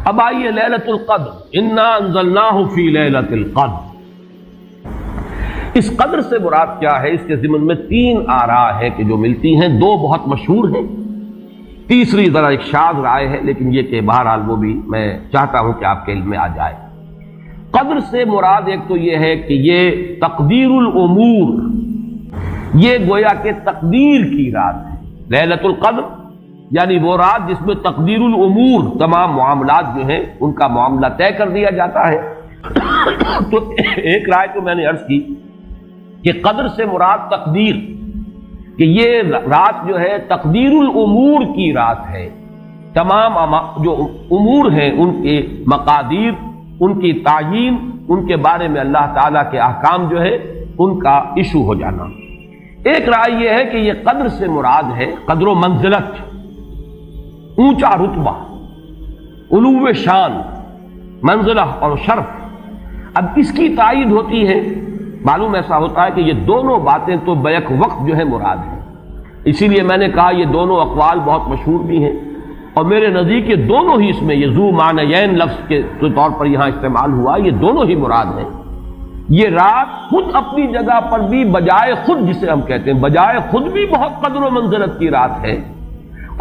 اب آئیے لیلۃ القدر، انا انزلناہ فی لیلۃ القدر، اس قدر سے مراد کیا ہے؟ اس کے ضمن میں تین آراء ہے کہ جو ملتی ہیں، دو بہت مشہور ہیں، تیسری ذرا ایک شاذ رائے ہے، لیکن یہ کہ بہرحال وہ بھی میں چاہتا ہوں کہ آپ کے علم میں آ جائے۔ قدر سے مراد ایک تو یہ ہے کہ یہ تقدیر الامور، یہ گویا کہ تقدیر کی رات ہے۔ لیلۃ القدر یعنی وہ رات جس میں تقدیر الامور، تمام معاملات جو ہیں ان کا معاملہ طے کر دیا جاتا ہے۔ تو ایک رائے تو میں نے عرض کی کہ قدر سے مراد تقدیر، کہ یہ رات جو ہے تقدیر الامور کی رات ہے، تمام جو امور ہیں ان کے مقادیر، ان کی تعیین، ان کے بارے میں اللہ تعالیٰ کے احکام جو ہے ان کا ایشو ہو جانا۔ ایک رائے یہ ہے کہ یہ قدر سے مراد ہے قدر و منزلت، اونچا رتبہ، علو شان، منزلہ اور شرف۔ اب اس کی تائید ہوتی ہے، معلوم ایسا ہوتا ہے کہ یہ دونوں باتیں تو بیک وقت جو ہے مراد ہیں، اسی لیے میں نے کہا یہ دونوں اقوال بہت مشہور بھی ہیں، اور میرے نزدیک یہ دونوں ہی اس میں، یہ ذو معنیین لفظ کے طور پر یہاں استعمال ہوا، یہ دونوں ہی مراد ہیں۔ یہ رات خود اپنی جگہ پر بھی بجائے خود، جسے ہم کہتے ہیں بجائے خود بھی بہت قدر و منزلت کی رات ہے،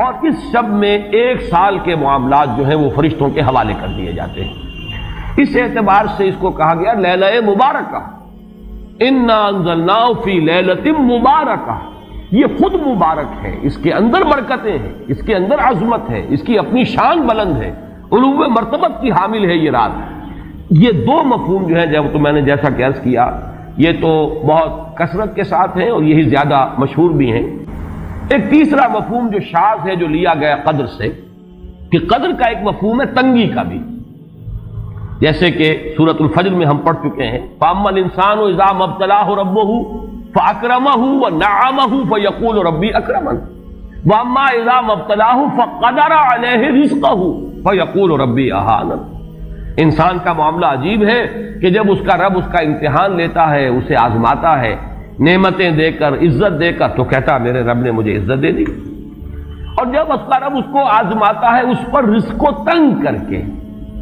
اور اس شب میں 1 سال کے معاملات جو ہیں وہ فرشتوں کے حوالے کر دیے جاتے ہیں۔ اس اعتبار سے اس کو کہا گیا لیلہ مبارکہ، انا انزلناہ فی لیلۃ مبارکہ، یہ خود مبارک ہے، اس کے اندر برکتیں ہیں، اس کے اندر عظمت ہے، اس کی اپنی شان بلند ہے، علو مرتبت کی حامل ہے یہ رات۔ یہ دو مفہوم جو ہیں، جب تو میں نے جیسا کہ عرض کیا یہ تو بہت کثرت کے ساتھ ہیں اور یہی زیادہ مشہور بھی ہیں۔ ایک تیسرا مفہوم جو شاذ ہے، جو لیا گیا قدر سے، کہ قدر کا ایک مفہوم ہے تنگی کا بھی، جیسے کہ سورۃ الفجر میں ہم پڑھ چکے ہیں، فَأَمَّا الْإِنسَانُ إِذَا مَا ابْتَلَاهُ رَبُّهُ فَأَكْرَمَهُ وَنَعَّمَهُ فَيَقُولُ رَبِّي أَكْرَمَنِ وَأَمَّا إِذَا مَا ابْتَلَاهُ فَقَدَرَ عَلَيْهِ رِزْقَهُ فَيَقُولُ رَبِّي أَهَانَنِ۔ انسان کا معاملہ عجیب ہے کہ جب اس کا رب اس کا امتحان لیتا ہے، اسے آزماتا ہے، نعمتیں دے کر، عزت دے کر، تو کہتا ہے میرے رب نے مجھے عزت دے دی، اور جب اس کا رب اس کو آزماتا ہے اس پر رزق کو تنگ کر کے،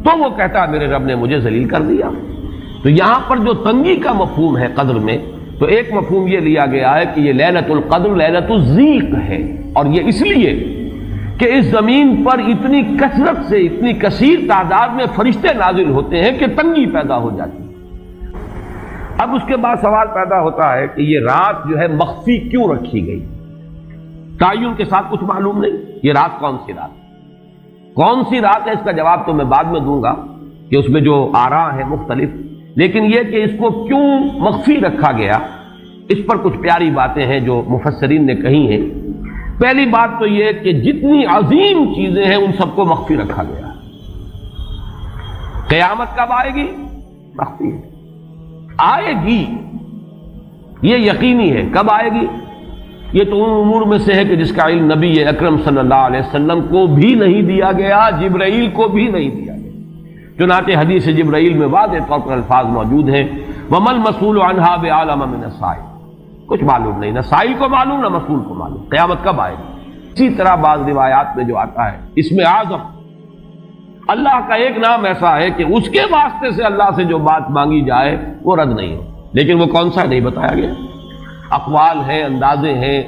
تو وہ کہتا ہے میرے رب نے مجھے ذلیل کر دیا۔ تو یہاں پر جو تنگی کا مفہوم ہے قدر میں، تو ایک مفہوم یہ لیا گیا ہے کہ یہ لیلۃ القدر لیلۃ الضیق ہے، اور یہ اس لیے کہ اس زمین پر اتنی کثرت سے، اتنی کثیر تعداد میں فرشتے نازل ہوتے ہیں کہ تنگی پیدا ہو جاتی ہے۔ اب اس کے بعد سوال پیدا ہوتا ہے کہ یہ رات جو ہے مخفی کیوں رکھی گئی؟ تعین کے ساتھ کچھ معلوم نہیں، یہ رات کون سی رات ہے؟ کون سی رات ہے اس کا جواب تو میں بعد میں دوں گا، کہ اس میں جو آراء ہیں مختلف، لیکن یہ کہ اس کو کیوں مخفی رکھا گیا، اس پر کچھ پیاری باتیں ہیں جو مفسرین نے کہی ہیں۔ پہلی بات تو یہ کہ جتنی عظیم چیزیں ہیں ان سب کو مخفی رکھا گیا۔ قیامت کب آئے گی؟ مخفی ہے، آئے گی یہ یقینی ہے، کب آئے گی؟ یہ تو ان امور میں سے ہے کہ جس کا علم نبی اکرم صلی اللہ علیہ وسلم کو بھی نہیں دیا گیا، جبرائیل کو بھی نہیں دیا گیا۔ چنانچہ حدیث جبرائیل میں واضح طور پر الفاظ موجود ہیں، وَمَا الْمَسْئُولُ عَنْهَا بِأَعْلَمَ مِنَ السَّائِلِ، کچھ معلوم نہیں، نہ سائل کو معلوم نہ مسئول کو معلوم قیامت کب آئے گی۔ اسی طرح بعض روایات میں جو آتا ہے، اس میں اعظم، اللہ کا ایک نام ایسا ہے کہ اس کے واسطے سے اللہ سے جو بات مانگی جائے وہ رد نہیں ہو، لیکن وہ کون سا نہیں بتایا گیا۔ اقوال ہیں، اندازے ہیں،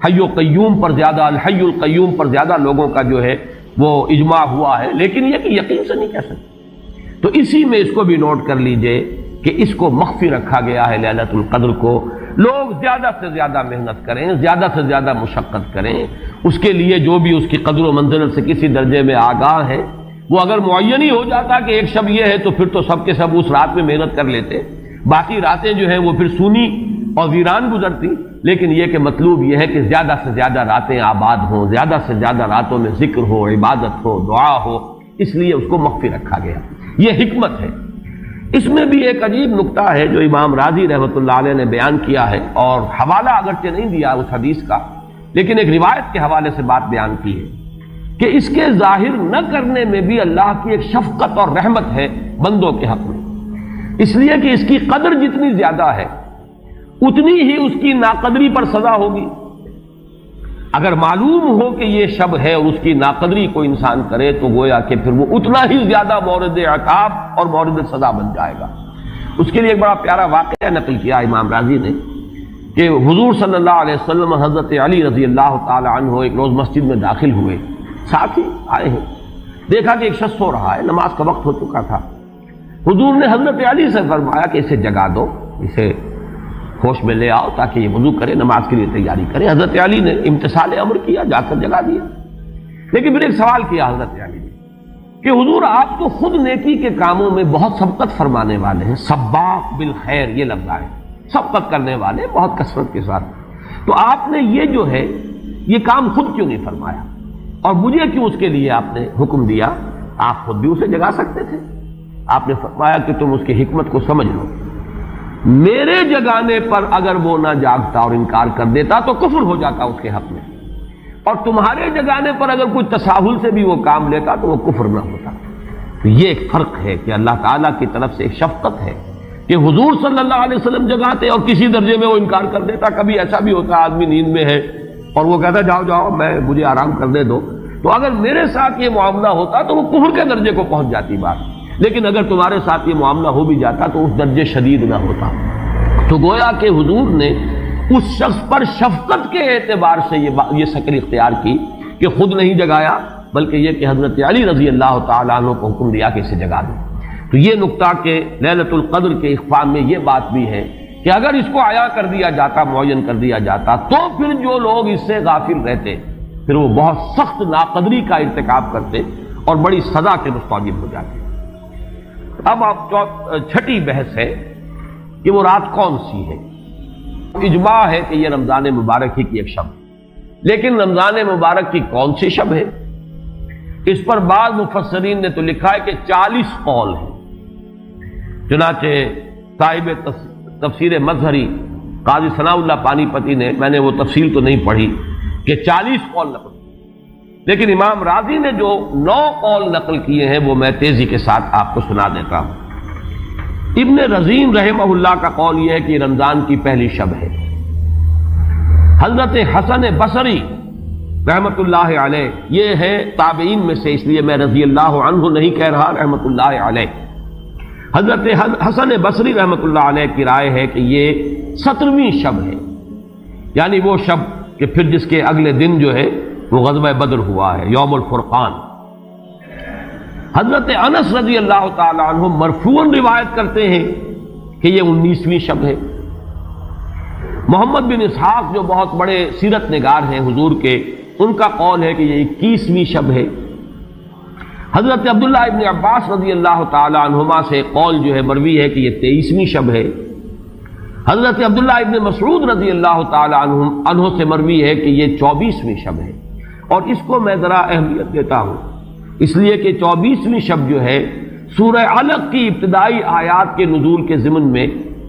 حی و قیوم پر زیادہ، الحی القیوم پر زیادہ لوگوں کا جو ہے وہ اجماع ہوا ہے، لیکن یہ کہ یقین سے نہیں کہہ سکتے۔ تو اسی میں اس کو بھی نوٹ کر لیجئے کہ اس کو مخفی رکھا گیا ہے لیلۃ القدر کو۔ لوگ زیادہ سے زیادہ محنت کریں، زیادہ سے زیادہ مشقت کریں، اس کے لیے جو بھی اس کی قدر و منزلت سے کسی درجے میں آگاہ ہے، وہ اگر معین ہی ہو جاتا کہ ایک شب یہ ہے تو پھر تو سب کے سب اس رات میں محنت کر لیتے، باقی راتیں جو ہیں وہ پھر سونی اور ویران گزرتی۔ لیکن یہ کہ مطلوب یہ ہے کہ زیادہ سے زیادہ راتیں آباد ہوں، زیادہ سے زیادہ راتوں میں ذکر ہو، عبادت ہو، دعا ہو، اس لیے اس کو مخفی رکھا گیا، یہ حکمت ہے۔ اس میں بھی ایک عجیب نکتہ ہے جو امام راضی رحمۃ اللہ علیہ نے بیان کیا ہے، اور حوالہ اگرچہ نہیں دیا اس حدیث کا، لیکن ایک روایت کے حوالے سے بات بیان کی ہے کہ اس کے ظاہر نہ کرنے میں بھی اللہ کی ایک شفقت اور رحمت ہے بندوں کے حق میں، اس لیے کہ اس کی قدر جتنی زیادہ ہے اتنی ہی اس کی ناقدری پر سزا ہوگی۔ اگر معلوم ہو کہ یہ شب ہے اور اس کی ناقدری کوئی انسان کرے تو گویا کہ پھر وہ اتنا ہی زیادہ مورد عقاب اور مورد سزا بن جائے گا۔ اس کے لیے ایک بڑا پیارا واقعہ نقل کیا امام راضی نے کہ حضور صلی اللہ علیہ وسلم حضرت علی رضی اللہ تعالی عنہ ایک روز مسجد میں داخل ہوئے، ساتھ ہی آئے ہیں، دیکھا کہ ایک شخص سو رہا ہے، نماز کا وقت ہو چکا تھا۔ حضور نے حضرت علی سے فرمایا کہ اسے جگا دو، اسے ہوش میں لے آؤ تاکہ یہ وضو کرے، نماز کے لیے تیاری کرے۔ حضرت علی نے امتثال امر کیا، جا کر جگا دیا۔ لیکن پھر ایک سوال کیا حضرت علی نے کہ حضور آپ تو خود نیکی کے کاموں میں بہت سبقت فرمانے والے ہیں، سباق بالخیر یہ لفظ آئے، سبقت کرنے والے بہت کثرت کے ساتھ، تو آپ نے یہ جو ہے یہ کام خود کیوں نہیں فرمایا اور مجھے کیوں اس کے لیے آپ نے حکم دیا؟ آپ خود بھی اسے جگا سکتے تھے۔ آپ نے فرمایا کہ تم اس کی حکمت کو سمجھ لو، میرے جگانے پر اگر وہ نہ جاگتا اور انکار کر دیتا تو کفر ہو جاتا اس کے حق میں، اور تمہارے جگانے پر اگر کوئی تساہل سے بھی وہ کام لیتا تو وہ کفر نہ ہوتا۔ تو یہ ایک فرق ہے کہ اللہ تعالیٰ کی طرف سے ایک شفقت ہے کہ حضور صلی اللہ علیہ وسلم جگاتے اور کسی درجے میں وہ انکار کر دیتا۔ کبھی ایسا بھی ہوتا آدمی نیند میں ہے اور وہ کہتا جاؤ جاؤ مجھے آرام کرنے دو، تو اگر میرے ساتھ یہ معاملہ ہوتا تو وہ کفر کے درجے کو پہنچ جاتی بات، لیکن اگر تمہارے ساتھ یہ معاملہ ہو بھی جاتا تو اس درجے شدید نہ ہوتا۔ تو گویا کہ حضور نے اس شخص پر شفقت کے اعتبار سے یہ شکل اختیار کی کہ خود نہیں جگایا، بلکہ یہ کہ حضرت علی رضی اللہ تعالیٰ عنہ کو حکم دیا کہ اسے جگا دو۔ تو یہ نقطہ کہ لیلۃ القدر کے اخفاء میں یہ بات بھی ہے کہ اگر اس کو عیا کر دیا جاتا، معین کر دیا جاتا، تو پھر جو لوگ اس سے غافل رہتے پھر وہ بہت سخت ناقدری کا ارتکاب کرتے اور بڑی سزا کے مستوجب ہو جاتے۔ اب آپ چھٹی بحث ہے کہ وہ رات کون سی ہے۔ اجماع ہے کہ یہ رمضان مبارک ہی کی ایک شب، لیکن رمضان مبارک کی کون سی شب ہے اس پر بعض مفسرین نے تو لکھا ہے کہ 40 قول ہیں۔ چنانچہ صاحب تفسیر مظہری قاضی ثناء اللہ پانی پتی نے، میں نے وہ تفصیل تو نہیں پڑھی، کہ 40 قول نقل، لیکن امام راضی نے جو 9 قول نقل کیے ہیں وہ میں تیزی کے ساتھ آپ کو سنا دیتا ہوں۔ ابن رزین رحمہ اللہ کا قول یہ ہے کہ رمضان کی پہلی شب ہے۔ حضرت حسن بصری رحمت اللہ علیہ یہ ہے تابعین میں سے، اس لیے میں رضی اللہ عنہ نہیں کہہ رہا، رحمت اللہ علیہ۔ حضرت حسن بصری رحمت اللہ علیہ کی رائے ہے کہ یہ 17ویں شب ہے، یعنی وہ شب کہ پھر جس کے اگلے دن جو ہے وہ غزوہ بدر ہوا ہے، یوم الفرقان۔ حضرت انس رضی اللہ تعالی عنہ مرفوعاً روایت کرتے ہیں کہ یہ 19ویں شب ہے۔ محمد بن اسحاق جو بہت بڑے سیرت نگار ہیں حضور کے، ان کا قول ہے کہ یہ 21ویں شب ہے۔ حضرت عبداللہ ابن عباس رضی اللہ تعالی عنہما سے قول جو ہے مروی ہے کہ یہ 23ویں شب ہے۔ حضرت عبداللہ ابن مسعود رضی اللہ تعالی عنہ سے مروی ہے کہ یہ 24ویں شب ہے، اور اس کو میں ذرا اہمیت دیتا ہوں اس لیے کہ 24ویں شب جو ہے سورہ علق کی ابتدائی آیات کے نزول کے ضمن میں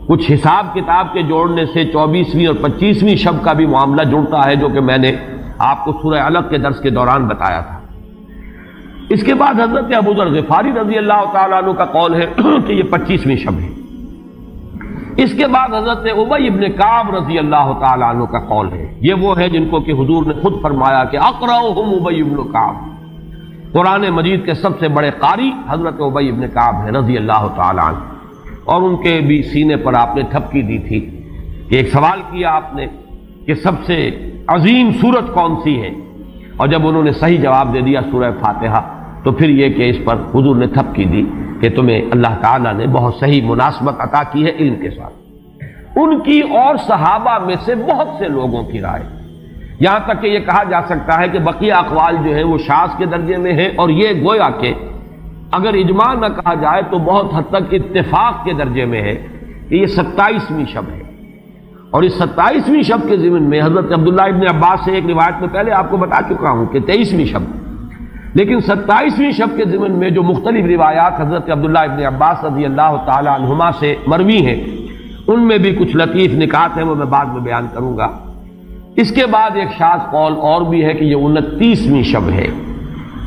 کچھ حساب کتاب کے جوڑنے سے 24ویں اور 25ویں شب کا بھی معاملہ جڑتا ہے، جو کہ میں نے آپ کو سورہ علق کے درس کے دوران بتایا تھا۔ اس کے بعد حضرت ابو ذر غفاری رضی اللہ تعالیٰ عنہ کا قول ہے کہ یہ 25ویں شب ہے۔ اس کے بعد حضرت ابی ابن کعب رضی اللہ تعالیٰ عنہ کا قول ہے، یہ وہ ہے جن کو کہ حضور نے خود فرمایا کہ اقرأہم ابی ابن کعب، قرآن مجید کے سب سے بڑے قاری حضرت ابی ابن کعب ہے رضی اللہ تعالیٰ عنہ، اور ان کے بھی سینے پر آپ نے تھپکی دی تھی کہ ایک سوال کیا آپ نے کہ سب سے عظیم سورت کون سی ہے، اور جب انہوں نے صحیح جواب دے دیا سورہ فاتحہ، تو پھر یہ کہ اس پر حضور نے تھپکی دی کہ تمہیں اللہ تعالیٰ نے بہت صحیح مناسبت عطا کی ہے علم کے ساتھ۔ ان کی اور صحابہ میں سے بہت سے لوگوں کی رائے، یہاں تک کہ یہ کہا جا سکتا ہے کہ بقیہ اقوال جو ہیں وہ شاذ کے درجے میں ہیں، اور یہ گویا کہ اگر اجماع نہ کہا جائے تو بہت حد تک اتفاق کے درجے میں ہے کہ یہ 27ویں شب ہے۔ اور اس 27ویں شب کے ضمن میں حضرت عبداللہ ابن عباس سے ایک روایت میں پہلے آپ کو بتا چکا ہوں کہ 23ویں شب، لیکن 27ویں شب کے ضمن میں جو مختلف روایات حضرت عبداللہ ابن عباس رضی اللہ تعالی عنہما سے مروی ہیں، ان میں بھی کچھ لطیف نکات ہیں، وہ میں بعد میں بیان کروں گا۔ اس کے بعد ایک شاذ قول اور بھی ہے کہ یہ 29ویں شب ہے۔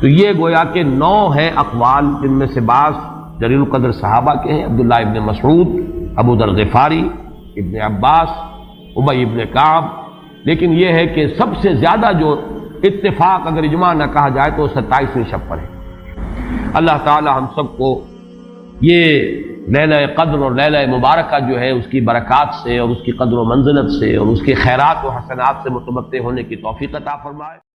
تو یہ گویا کہ 9 ہے اقوال، جن میں سے بعض جلیل القدر صحابہ کے ہیں، عبداللہ ابن مسعود، ابو ذر غفاری، ابن عباس، ابی ابن کعب، لیکن یہ ہے کہ سب سے زیادہ جو اتفاق اگر اجماع نہ کہا جائے تو 27ویں شب پر ہے۔ اللہ تعالی ہم سب کو یہ لیلہ قدر اور لیلہ مبارکہ جو ہے اس کی برکات سے اور اس کی قدر و منزلت سے اور اس کے خیرات و حسنات سے متمتع ہونے کی توفیق عطا فرمائے۔